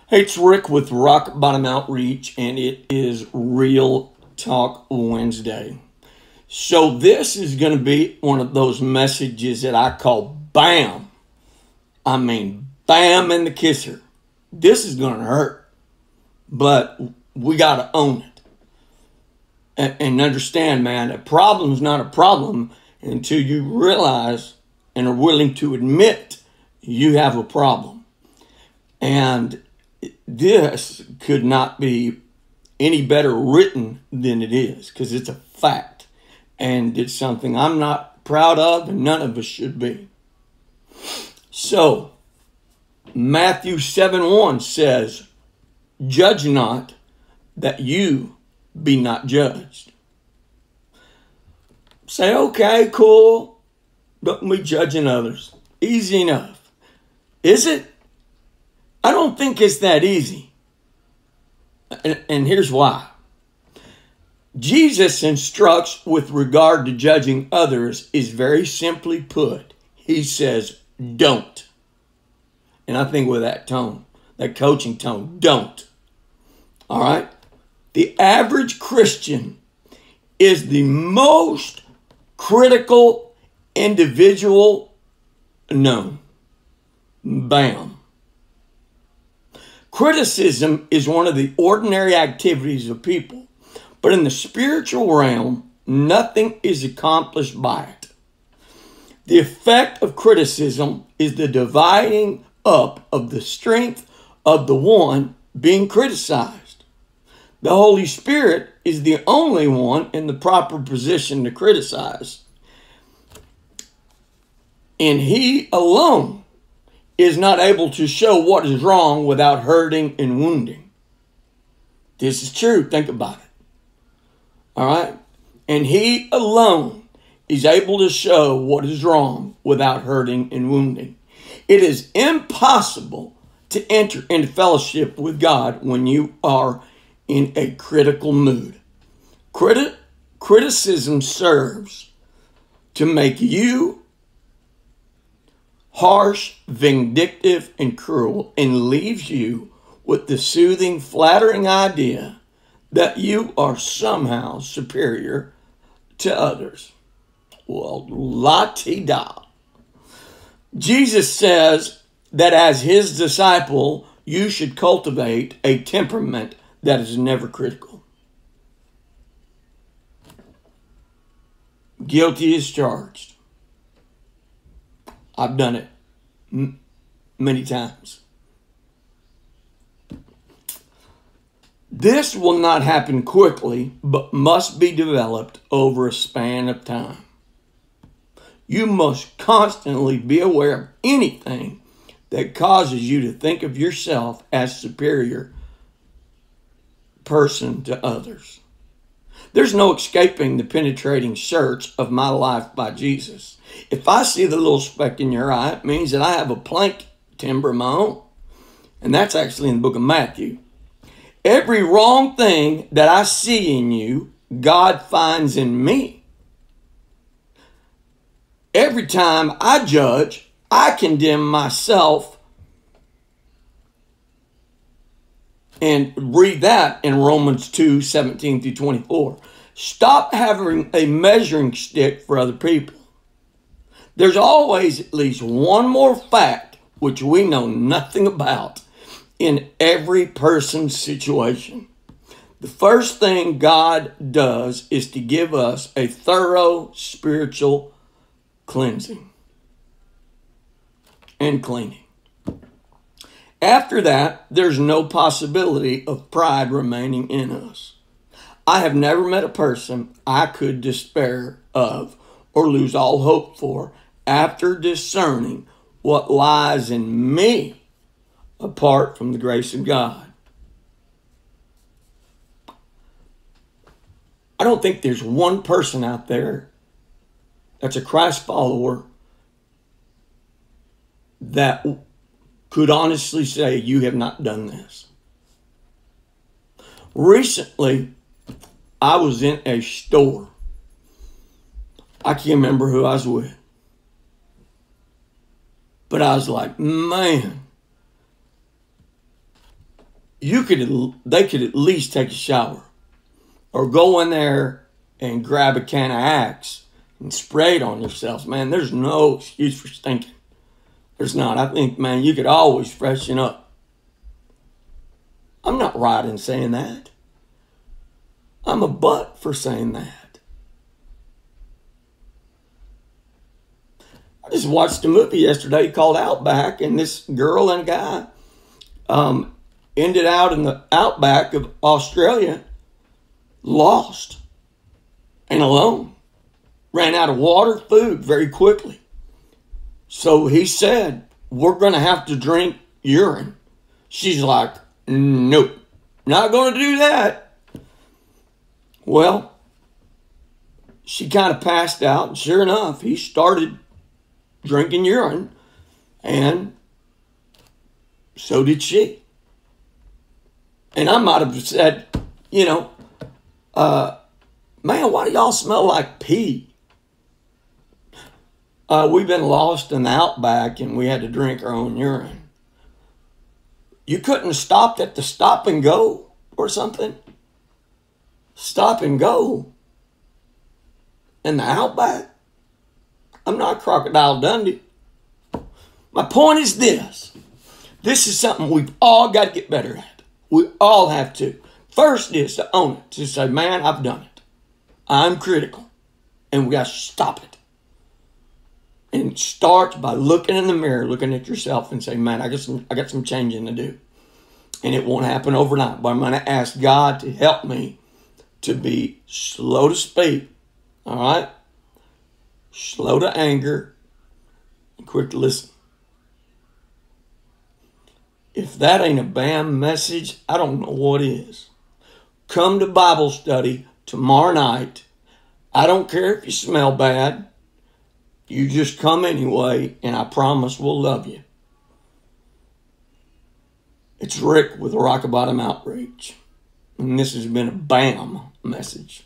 Hey, it's Rick with Rock Bottom Outreach, and it is Real Talk Wednesday. So this is going to be one of those messages that I call BAM. I mean, BAM in the kisser. This is going to hurt, but we got to own it. And understand, man, a problem's not a problem until you realize and are willing to admit you have a problem. And this could not be any better written than it is, because it's a fact. And it's something I'm not proud of, and none of us should be. So, Matthew 7:1 says, "Judge not, that you be not judged." Say, okay, cool. Don't be judging others. Easy enough. Is it? I don't think it's that easy. And here's why. Jesus instructs with regard to judging others is very simply put. He says, don't. And I think with that tone, that coaching tone, don't. All right? The average Christian is the most critical individual known. Bam. Criticism is one of the ordinary activities of people, but in the spiritual realm, nothing is accomplished by it. The effect of criticism is the dividing up of the strength of the one being criticized. The Holy Spirit is the only one in the proper position to criticize, and He alone is not able to show what is wrong without hurting and wounding. This is true. Think about it. All right? And He alone is able to show what is wrong without hurting and wounding. It is impossible to enter into fellowship with God when you are in a critical mood. Criticism serves to make you harsh, vindictive, and cruel, and leaves you with the soothing, flattering idea that you are somehow superior to others. Well, la-ti-da. Jesus says that as His disciple, you should cultivate a temperament that is never critical. Guilty as charged. I've done it many times. This will not happen quickly, but must be developed over a span of time. You must constantly be aware of anything that causes you to think of yourself as superior person to others. There's no escaping the penetrating search of my life by Jesus. If I see the little speck in your eye, it means that I have a plank timber of my own. And that's actually in the book of Matthew. Every wrong thing that I see in you, God finds in me. Every time I judge, I condemn myself. And read that in Romans 2:17-24. Stop having a measuring stick for other people. There's always at least one more fact which we know nothing about in every person's situation. The first thing God does is to give us a thorough spiritual cleansing and cleaning. After that, there's no possibility of pride remaining in us. I have never met a person I could despair of or lose all hope for after discerning what lies in me apart from the grace of God. I don't think there's one person out there that's a Christ follower that could honestly say you have not done this. Recently, I was in a store. I can't remember who I was with. But I was like, man, they could at least take a shower or go in there and grab a can of Axe and spray it on yourselves. Man, there's no excuse for stinking. There's not. I think, man, you could always freshen up. I'm not right in saying that. I'm a butt for saying that. I just watched a movie yesterday called Outback, and this girl and a guy ended out in the outback of Australia, lost and alone. Ran out of water, food very quickly. So he said, we're going to have to drink urine. She's like, nope, not going to do that. Well, she kind of passed out, and sure enough, he started drinking urine, and so did she. And I might have said, man, why do y'all smell like pee? We've been lost in the outback, and we had to drink our own urine. You couldn't have stopped at the stop and go or something? Stop and go in the outback? I'm not Crocodile Dundee. My point is this. This is something we've all got to get better at. We all have to. First is to own it. To say, man, I've done it. I'm critical. And we got to stop it. And it starts by looking in the mirror, looking at yourself and saying, man, I got some changing to do. And it won't happen overnight. But I'm going to ask God to help me to be slow to speak. All right? Slow to anger. And quick to listen. If that ain't a BAM message, I don't know what is. Come to Bible study tomorrow night. I don't care if you smell bad. You just come anyway, and I promise we'll love you. It's Rick with Rock Bottom Outreach. And this has been a BAM message.